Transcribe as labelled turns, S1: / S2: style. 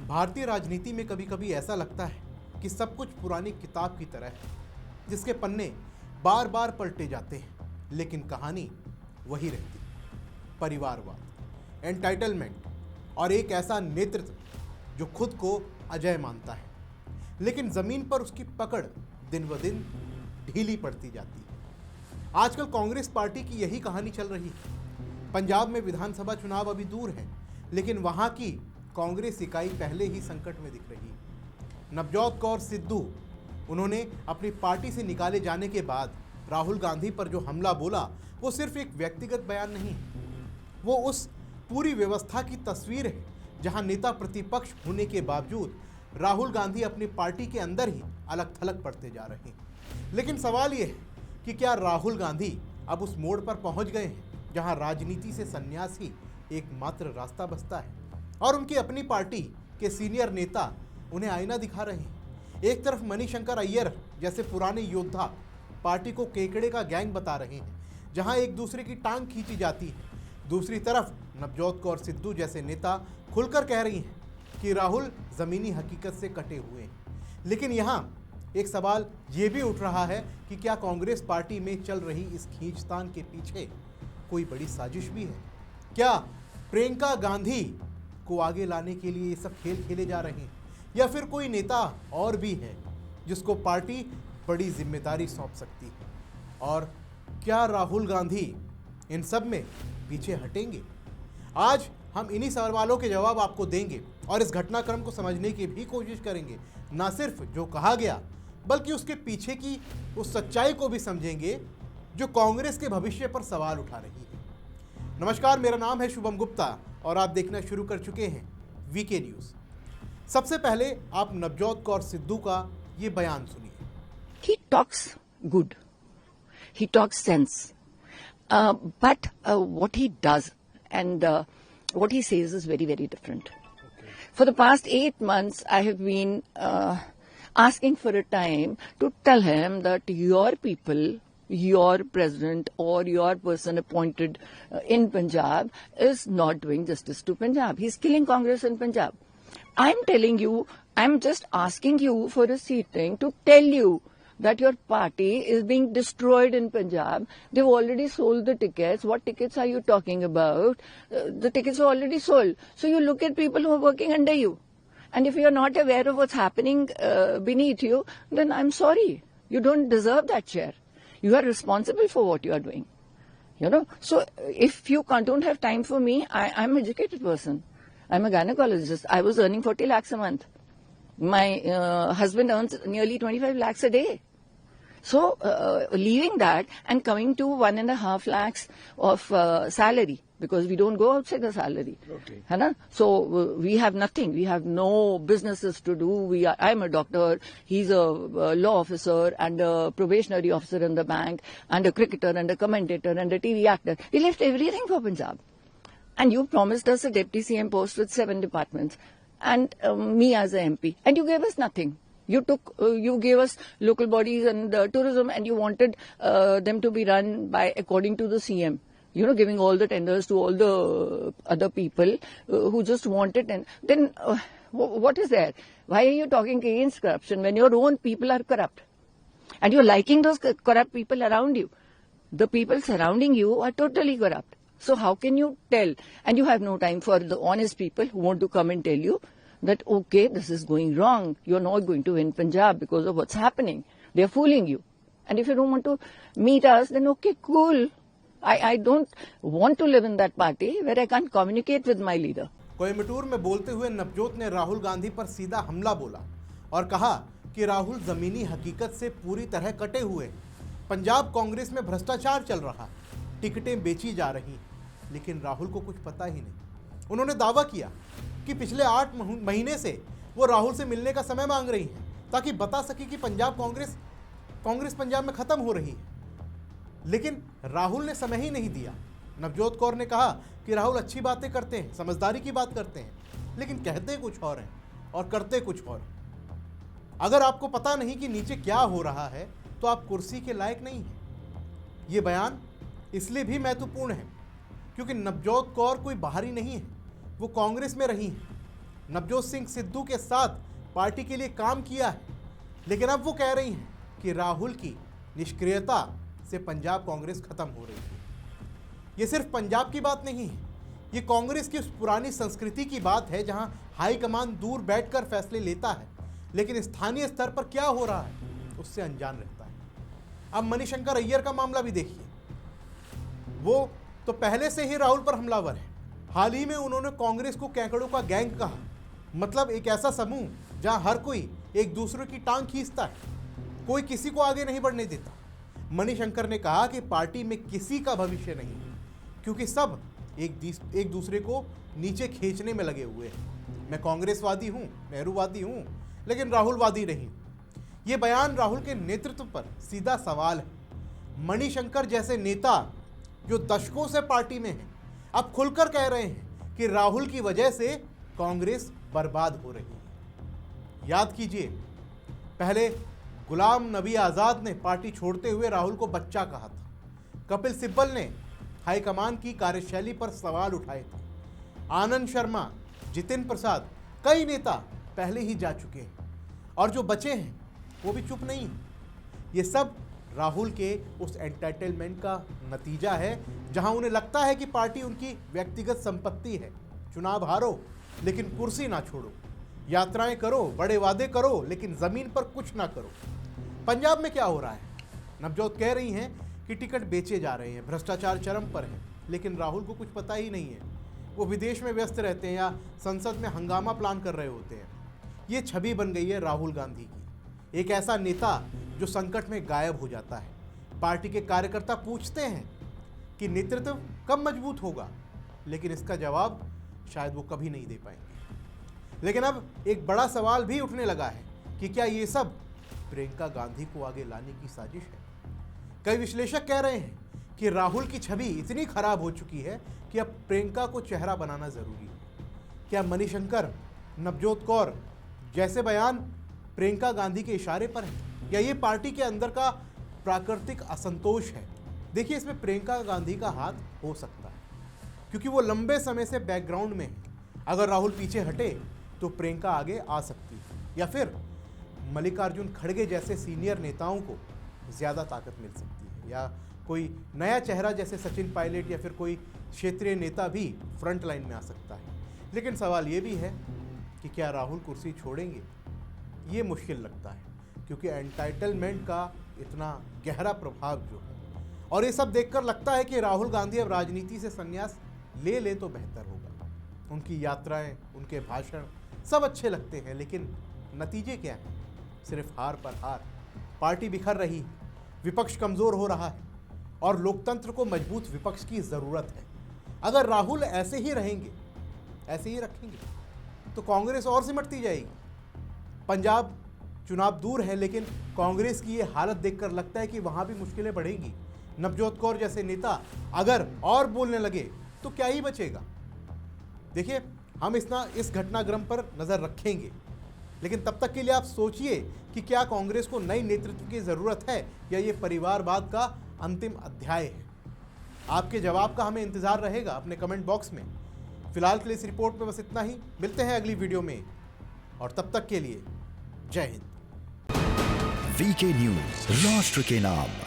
S1: भारतीय राजनीति में कभी कभी ऐसा लगता है कि सब कुछ पुरानी किताब की तरह है, जिसके पन्ने बार बार पलटे जाते हैं, लेकिन कहानी वही रहती है। परिवारवाद, एंटाइटलमेंट और एक ऐसा नेतृत्व जो खुद को अजय मानता है, लेकिन जमीन पर उसकी पकड़ दिन ब दिन ढीली पड़ती जाती है। आजकल कांग्रेस पार्टी की यही कहानी चल रही है। पंजाब में विधानसभा चुनाव अभी दूर है, लेकिन वहां की कांग्रेस इकाई पहले ही संकट में दिख रही है। नवजोत कौर सिद्धू, उन्होंने अपनी पार्टी से निकाले जाने के बाद राहुल गांधी पर जो हमला बोला, वो सिर्फ एक व्यक्तिगत बयान नहीं है, वो उस पूरी व्यवस्था की तस्वीर है जहां नेता प्रतिपक्ष होने के बावजूद राहुल गांधी अपनी पार्टी के अंदर ही अलग थलग पड़ते जा रहे हैं। लेकिन सवाल ये है कि क्या राहुल गांधी अब उस मोड़ पर पहुंच गए हैं जहां राजनीति से संन्यास ही एकमात्र रास्ता बचता है, और उनकी अपनी पार्टी के सीनियर नेता उन्हें आईना दिखा रहे हैं। एक तरफ मणिशंकर अय्यर जैसे पुराने योद्धा पार्टी को केकड़े का गैंग बता रहे हैं, जहां एक दूसरे की टांग खींची जाती है। दूसरी तरफ नवजोत कौर सिद्धू जैसे नेता खुलकर कह रही हैं कि राहुल जमीनी हकीकत से कटे हुए हैं। लेकिन यहाँ एक सवाल ये भी उठ रहा है कि क्या कांग्रेस पार्टी में चल रही इस खींचतान के पीछे कोई बड़ी साजिश भी है? क्या प्रियंका गांधी को आगे लाने के लिए ये सब खेल खेले जा रहे हैं, या फिर कोई नेता और भी है जिसको पार्टी बड़ी जिम्मेदारी सौंप सकती है? और क्या राहुल गांधी इन सब में पीछे हटेंगे? आज हम इन्हीं सवालों के जवाब आपको देंगे और इस घटनाक्रम को समझने की भी कोशिश करेंगे। ना सिर्फ जो कहा गया, बल्कि उसके पीछे की उस सच्चाई को भी समझेंगे जो कांग्रेस के भविष्य पर सवाल उठा रही है। नमस्कार, मेरा नाम है शुभम गुप्ता और आप देखना शुरू कर चुके हैं वीके न्यूज़। सबसे पहले आप नवजोत कौर सिद्धू का ये बयान सुनिए।
S2: He talks good. He talks sense. But what he does and what he says is very, very different. For the past 8 months, I have been asking for a time to tell him that your people, your president or your person appointed in Punjab is not doing justice to Punjab. He's killing Congress in Punjab. I'm telling you, I'm just asking you for a seating to tell you that your party is being destroyed in Punjab. They've already sold the tickets. What tickets are you talking about? The tickets are already sold. So you look at people who are working under you. And if you're not aware of what's happening beneath you, then I'm sorry. You don't deserve that chair. You are responsible for what you are doing. You know, so if you don't have time for me, I'm an educated person. I'm a gynecologist. I was earning 40 lakhs a month. My husband earns nearly 25 lakhs a day. So leaving that and coming to 1.5 lakhs of salary, because we don't go outside the salary. Okay. Hai so we have nothing. We have no businesses to do. I'm a doctor. He's a law officer and a probationary officer in the bank and a cricketer and a commentator and a TV actor. We left everything for Punjab. And you promised us a deputy CM post with 7 departments and me as a MP. And you gave us nothing. You gave us local bodies and tourism, and you wanted them to be run by according to the CM. You know, giving all the tenders to all the other people who just wanted. And then what is there? Why are you talking against corruption when your own people are corrupt? And you're liking those corrupt people around you. The people surrounding you are totally corrupt. So how can you tell? And you have no time for the honest people who want to come and tell you that, okay, this is going wrong. You're not going to win Punjab because of what's happening. They're fooling you. And if you don't want to meet us, then okay, cool. I don't want to live in that party where I can't communicate with my leader.
S1: Coimbatore में बोलते हुए नवजोत ने राहुल गांधी पर सीधा हमला बोला और कहा कि राहुल जमीनी हकीकत से पूरी तरह कटे हुए। पंजाब कांग्रेस में भ्रष्टाचार चल रहा, टिकटें बेची जा रही, लेकिन राहुल को कुछ पता ही नहीं। उन्होंने दावा किया कि पिछले 8 महीने से वो राहुल से मिलने का समय मांग रही हैं ताकि बता सके कि पंजाब कांग्रेस पंजाब में खत्म हो रही है, लेकिन राहुल ने समय ही नहीं दिया। नवजोत कौर ने कहा कि राहुल अच्छी बातें करते हैं, समझदारी की बात करते हैं, लेकिन कहते कुछ और हैं और करते कुछ और। अगर आपको पता नहीं कि नीचे क्या हो रहा है तो आप कुर्सी के लायक नहीं हैं। ये बयान इसलिए भी महत्वपूर्ण है क्योंकि नवजोत कौर कोई बाहरी नहीं है, वो कांग्रेस में रही हैं। नवजोत सिंह सिद्धू के साथ पार्टी के लिए काम किया है, लेकिन अब वो कह रही हैं कि राहुल की निष्क्रियता से पंजाब कांग्रेस खत्म हो रही है। ये सिर्फ पंजाब की बात नहीं है, ये कांग्रेस की उस पुरानी संस्कृति की बात है जहां हाईकमान दूर बैठकर फैसले लेता है, लेकिन स्थानीय स्तर पर क्या हो रहा है उससे अनजान रहता है। अब मणिशंकर अय्यर का मामला भी देखिए, वो तो पहले से ही राहुल पर हमलावर है। हाल ही में उन्होंने कांग्रेस को कैंकड़ों का गैंग कहा, मतलब एक ऐसा समूह जहां हर कोई एक दूसरे की टांग खींचता है, कोई किसी को आगे नहीं बढ़ने देता। मणिशंकर ने कहा कि पार्टी में किसी का भविष्य नहीं है, क्योंकि सब एक दूसरे को नीचे खींचने में लगे हुए हैं। मैं कांग्रेसवादी हूं, नेहरूवादी हूं, लेकिन राहुलवादी नहीं। ये बयान राहुल के नेतृत्व पर सीधा सवाल है। मणिशंकर जैसे नेता जो दशकों से पार्टी में हैं, अब खुलकर कह रहे हैं कि राहुल की वजह से कांग्रेस बर्बाद हो रही है। याद कीजिए, पहले गुलाम नबी आज़ाद ने पार्टी छोड़ते हुए राहुल को बच्चा कहा था। कपिल सिब्बल ने हाईकमान की कार्यशैली पर सवाल उठाए थे। आनंद शर्मा, जितिन प्रसाद, कई नेता पहले ही जा चुके हैं और जो बचे हैं वो भी चुप नहीं हैं। ये सब राहुल के उस एंटाइटलमेंट का नतीजा है, जहां उन्हें लगता है कि पार्टी उनकी व्यक्तिगत संपत्ति है। चुनाव हारो लेकिन कुर्सी ना छोड़ो, यात्राएं करो, बड़े वादे करो, लेकिन जमीन पर कुछ ना करो। पंजाब में क्या हो रहा है? नवजोत कह रही हैं कि टिकट बेचे जा रहे हैं, भ्रष्टाचार चरम पर है, लेकिन राहुल को कुछ पता ही नहीं है। वो विदेश में व्यस्त रहते हैं या संसद में हंगामा प्लान कर रहे होते हैं। ये छवि बन गई है राहुल गांधी की, एक ऐसा नेता जो संकट में गायब हो जाता है। पार्टी के कार्यकर्ता पूछते हैं कि नेतृत्व कब मजबूत होगा, लेकिन इसका जवाब शायद वो कभी नहीं दे पाएंगे। लेकिन अब एक बड़ा सवाल भी उठने लगा है कि क्या ये सब प्रियंका गांधी को आगे लाने की साजिश है? कई विश्लेषक कह रहे हैं कि राहुल की छवि इतनी खराब हो चुकी है कि अब प्रियंका को चेहरा बनाना जरूरी है। क्या मणिशंकर, नवजोत कौर जैसे बयान प्रियंका गांधी के इशारे पर हैं, या ये पार्टी के अंदर का प्राकृतिक असंतोष है? देखिए, इसमें प्रियंका गांधी का हाथ हो सकता है, क्योंकि वो लंबे समय से बैकग्राउंड में है। अगर राहुल पीछे हटे तो प्रियंका आगे आ सकती है, या फिर मल्लिकार्जुन खड़गे जैसे सीनियर नेताओं को ज़्यादा ताकत मिल सकती है, या कोई नया चेहरा जैसे सचिन पायलट या फिर कोई क्षेत्रीय नेता भी फ्रंट लाइन में आ सकता है। लेकिन सवाल ये भी है कि क्या राहुल कुर्सी छोड़ेंगे? ये मुश्किल लगता है, क्योंकि एंटाइटलमेंट का इतना गहरा प्रभाव जो है, और ये सब देखकर लगता है कि राहुल गांधी अब राजनीति से संन्यास ले तो बेहतर होगा। उनकी यात्राएं, उनके भाषण सब अच्छे लगते हैं, लेकिन नतीजे क्या हैं? सिर्फ हार पर हार। पार्टी बिखर रही है, विपक्ष कमज़ोर हो रहा है, और लोकतंत्र को मजबूत विपक्ष की ज़रूरत है। अगर राहुल ऐसे ही रहेंगे, ऐसे ही रखेंगे, तो कांग्रेस और सिमटती जाएगी। पंजाब चुनाव दूर है, लेकिन कांग्रेस की ये हालत देखकर लगता है कि वहाँ भी मुश्किलें बढ़ेंगी। नवजोत कौर जैसे नेता अगर और बोलने लगे तो क्या ही बचेगा? देखिए, हम इस घटनाक्रम पर नज़र रखेंगे, लेकिन तब तक के लिए आप सोचिए कि क्या कांग्रेस को नई नेतृत्व की ज़रूरत है, या ये परिवारवाद का अंतिम अध्याय है? आपके जवाब का हमें इंतज़ार रहेगा अपने कमेंट बॉक्स में। फिलहाल के लिए इस रिपोर्ट में बस इतना ही। मिलते हैं अगली वीडियो में, और तब तक के लिए जय हिंद।
S3: वीके न्यूज, राष्ट्र के नाम।